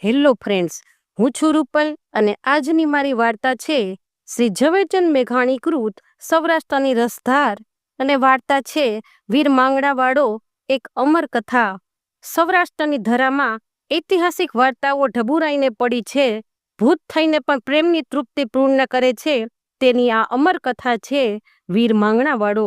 Hello friends, હું છું રૂપલ અને આજની મારી વાર્તા છે શ્રી ઝવેરચંદ મેઘાણી કૃત સૌરાષ્ટ્રની રસધાર અને વાર્તા છે વીર માંગડાવાળો એક અમર કથા। સૌરાષ્ટ્રની ધરામાં ઐતિહાસિક વાર્તાઓ ઢબુરાઈને પડી છે। ભૂત થઈને પણ પ્રેમની તૃપ્તિ પૂર્ણ કરે છે તેની આ અમર કથા છે વીર માંગડાવાળો।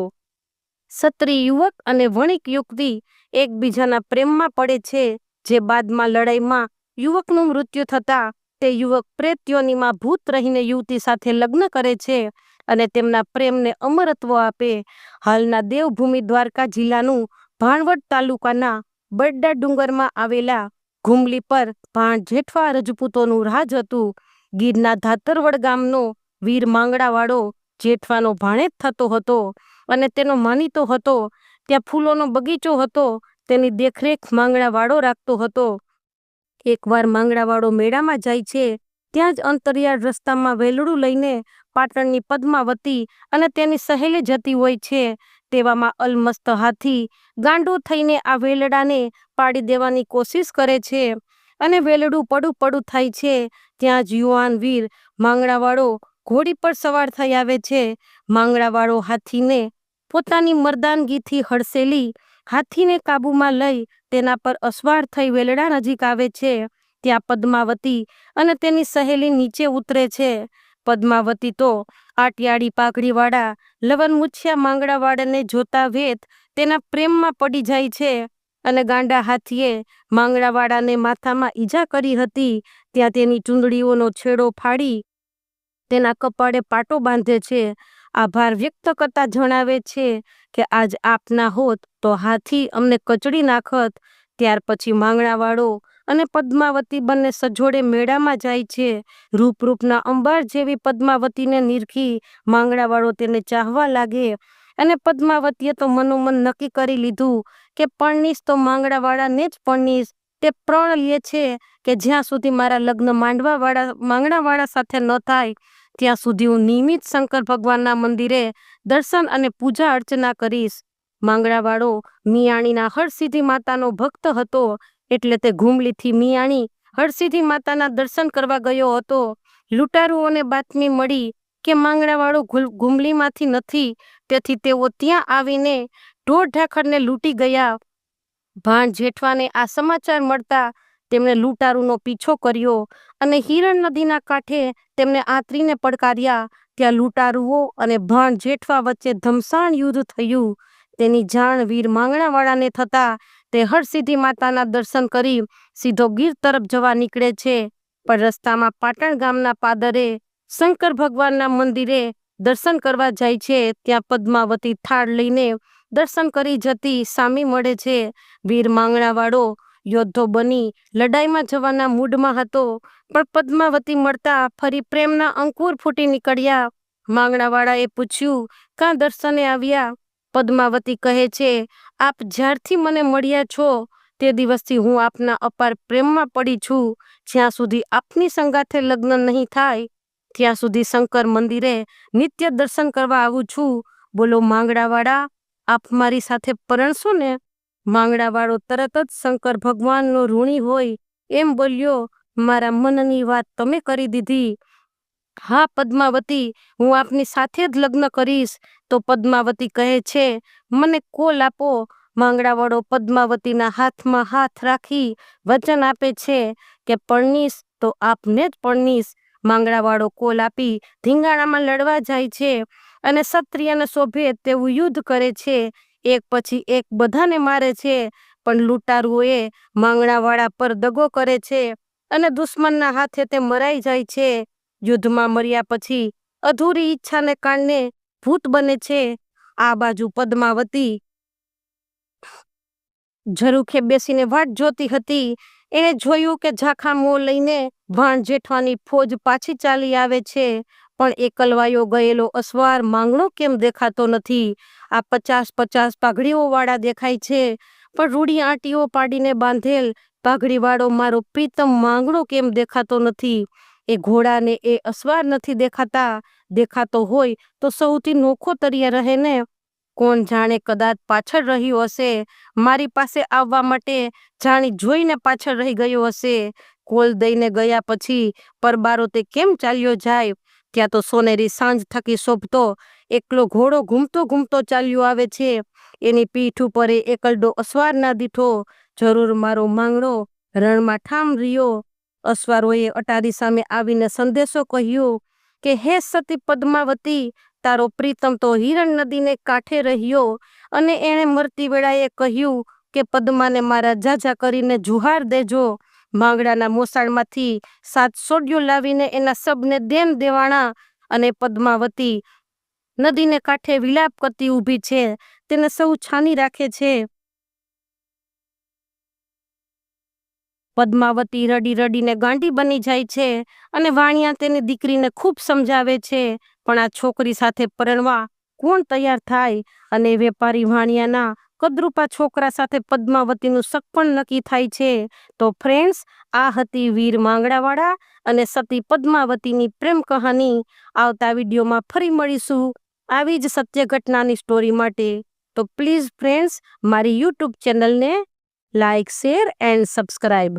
ક્ષત્રિય યુવક અને વણિક યુવતી એકબીજાના પ્રેમમાં પડે છે, જે બાદમાં લડાઈમાં યુવકનું મૃત્યુ થતા તે યુવક પ્રેત યોનિમાં ભૂત રહીને યુવતી સાથે લગ્ન કરે છે અને તેમના પ્રેમને અમરત્વ આપે। હાલના દેવભૂમિ દ્વારકા જિલ્લાનું ભાણવડ તાલુકાના બરડા ડુંગરમાં આવેલા ઘુમલી પર ભાણ જેઠવા રજપૂતોનું રાજ હતું। ગીરના ધાતરવડ ગામનો વીર માંગડાવાળો જેઠવાનો ભાણેજ થતો હતો અને તેનો માનીતો હતો। ત્યાં ફૂલોનો બગીચો હતો, તેની દેખરેખ માંગડાવાળો રાખતો હતો। એકવાર માંગડાવાળો મેળામાં જાય છે, ત્યાં જ અંતરિયાળ રસ્તામાં વેલડું લઈને પાટણની પદ્માવતી અને તેની સહેલી જતી હોય છે। તેવામાં અલમસ્ત હાથી ગાંડો થઈને આ વેલડાને પાડી દેવાની કોશિશ કરે છે અને વેલડું પડું થાય છે। ત્યાં જ યુવાન વીર માંગડાવાળો ઘોડી પર સવાર થઈ આવે છે। માંગડાવાળો હાથીને પોતાની મર્દાનગીથી હડસેલી હાથીને કાબૂમાં લઈ તેના પર અસવાર થઈ વેલડા નજીક આવે છે। ત્યાં પદ્માવતી અને તેની સહેલી નીચે ઉતરે છે। પદ્માવતી તો આટિયાળી પાઘડીવાળા લવન મુછિયા માંગડાવાળાને જોતા વેત તેના પ્રેમમાં પડી જાય છે અને ગાંડા હાથીએ માંગડાવાળાને માથામાં ઈજા કરી હતી ત્યાં તેની ચૂંદડીઓનો છેડો ફાડી તેના કપાળે પાટો બાંધે છે। આભાર વ્યક્ત કરતા જણાવે છે કે આજ આપ ના હોત તો હાથી અમને કચડી નાખત। ત્યાર પછી માંગડાવાળો અને પદ્માવતી બંને સજોડે મેળામાં જાય છે। રૂપના અંબાર જેવી પદ્માવતીને નિરખી માંગડાવાળો તેને ચાહવા લાગે અને પદ્માવતીએ તો મનોમન નક્કી કરી લીધું કે પરણીશ તો માંગડાવાળાને જ પરણીશ। તે પ્રણ લે છે કે જ્યાં સુધી મારા લગ્ન માંગડાવાળા સાથે ન થાય ત્યાં સુધી હું નિયમિત શંકર ભગવાનના મંદિરે દર્શન અને પૂજા અર્ચના કરીશ। માંગડાવાળો મિયાણીના હરસિદ્ધિ માતાનો ભક્ત હતો, એટલે તે ઘુમલીથી મિયાણી હરસિદ્ધિ માતાના દર્શન કરવા ગયો હતો। લૂંટારુઓને બાતમી મળી કે માંગડાવાળો ઘુમલીમાંથી નથી, તેથી તેઓ ત્યાં આવીને ઢોર ઢાખરને લૂંટી ગયા। ભાણ જેઠવાને આ સમાચાર મળતા તેમણે લૂંટારુનો પીછો કર્યો અને હિરણ નદીના કાંઠે તેમને આતરીને પડકાર્યા। ત્યાં લૂંટારુઓ અને ભાણ જેઠવા વચ્ચે ધમસાણ યુદ્ધ થયું। તેની જાણ વીર માંગડાવાળાને થતા તે હરસિદ્ધિ માતાના દર્શન કરી સીધો ગીર તરફ જવા નીકળે છે, પણ રસ્તામાં પાટણ ગામના પાદરે શંકર ભગવાનના મંદિરે દર્શન કરવા જાય છે। ત્યાં પદ્માવતી થાળ લઈને દર્શન કરી જતી સામી મળે છે। વીર માંગડાવાળો યોદ્ધો બની લડાઈમાં જવાના મૂડમાં હતો, પણ પદ્માવતી મળતા ફરી પ્રેમના અંકુર ફૂટી નીકળ્યા। માંગડાવાળાએ પૂછ્યું, કાં દર્શને આવ્યા? પદ્માવતી કહે છે, આપ જ્યારથી મને મળ્યા છો તે દિવસથી હું આપના અપાર પ્રેમમાં પડી છું। જ્યાં સુધી આપની સંગાથે લગ્ન નહીં થાય ત્યાં સુધી શંકર મંદિરે નિત્ય દર્શન કરવા આવું છું। બોલો માંગડાવાળા, આપ મારી સાથે પરણશો ને? માંગડાવાળો તરત જ શંકર ભગવાનનો ઋણી હોય એમ બોલ્યો, મારા મનની વાત તમે કરી દીધી। હા પદ્માવતી, હું આપની સાથે જ લગ્ન કરીશ। તો પદ્માવતી કહે છે, મને કોલ આપો। માંગડાવાળો પદ્માવતીના હાથમાં હાથ રાખી વચન આપે છે કે પરણીશ તો આપને જ પરણીશ। માંગડાવાળો કોલ આપી ધીંગાણામાં લડવા જાય છે અને ક્ષત્રિયને શોભે તેવું યુદ્ધ કરે છે। એક પછી એક બધાને મારે છે, પણ લૂંટારુઓએ માંગડાવાળા પર દગો કરે છે અને દુશ્મનના હાથે તે મરાઈ જાય છે। યુદ્ધમાં મર્યા પછી અધૂરી ઈચ્છાને કારણે ભૂત બને છે। આ બાજુ પદ્માવતી ઝરૂખે બેસીને વાટ જોતી હતી। એણે જોયું કે ઝાખા મોં લઈને ભાણ જેઠવાની ફોજ પાછી ચાલી આવે છે, પણ એકલવાયો ગયેલો અસવાર માંગણો કેમ દેખાતો નથી? આ 50 પાઘડીઓ વાળા દેખાય છે, પણ રૂડી આંટીઓ પાડીને બાંધેલ પાઘડીવાળો મારો પ્રીતમ માંગણો કેમ દેખાતો નથી? એ ઘોડાને એ અસવાર નથી દેખાતો હોય તો સૌથી નોખો તરીએ રહે ને? કોણ જાણે કદાચ પાછળ રહ્યું હશે, મારી પાસે આવવા માટે જાણી જોઈને પાછળ રહી ગયો હશે। કોલ દઈને ગયા પછી પરબારો તે કેમ ચાલ્યો જાય? ત્યાં તો સોનેરી સાંજ થકી શોભતો એકલો ઘોડો ઘૂમતો ઘૂમતો ચાલ્યો આવે છે. એની પીઠ ઉપર એકલડો અસવાર ના દીઠો. જરૂર મારો માંગડો રણમાં ઠામ રહ્યો. અસવારોએ અટારી સામે આવીને સંદેશો કહ્યો કે હે સતી પદ્માવતી, તારો પ્રીતમ તો હિરણ નદીને કાંઠે રહ્યો. અને એણે મરતી વેળાએ કહ્યું કે પદ્માને મારા જાજા કરીને જુહાર દેજો. માંગડાના મોસાળમાંથી 7 સોડિયો લાવીને એના સબને દેન દેવાણા. અને પદ્માવતી નદીને કાંઠે વિલાપ કરતી ઊભી છે. તેને સૌ છાની રાખે છે. પદ્માવતી રડી રડીને ગાંડી બની જાય છે. અને વાણિયા તેની દીકરીને ખૂબ સમજાવે છે, પણ આ છોકરી સાથે પરણવા કોણ તૈયાર થાય? અને વેપારી વાણિયાના કદરૂપા છોકરા સાથે પદ્માવતીનું સગપણ નક્કી થાય છે. તો ફ્રેન્ડ્સ, આ હતી વીર માંગડાવાળા અને સતી પદ્માવતીની પ્રેમ કહાની. આવતા વિડીયોમાં ફરી મળીશું આવી જ સત્ય ઘટનાની સ્ટોરી માટે. તો પ્લીઝ ફ્રેન્ડ્સ, મારી યુટ્યુબ ચેનલને લાઇક, શેર એન્ડ સબસ્ક્રાઈબ.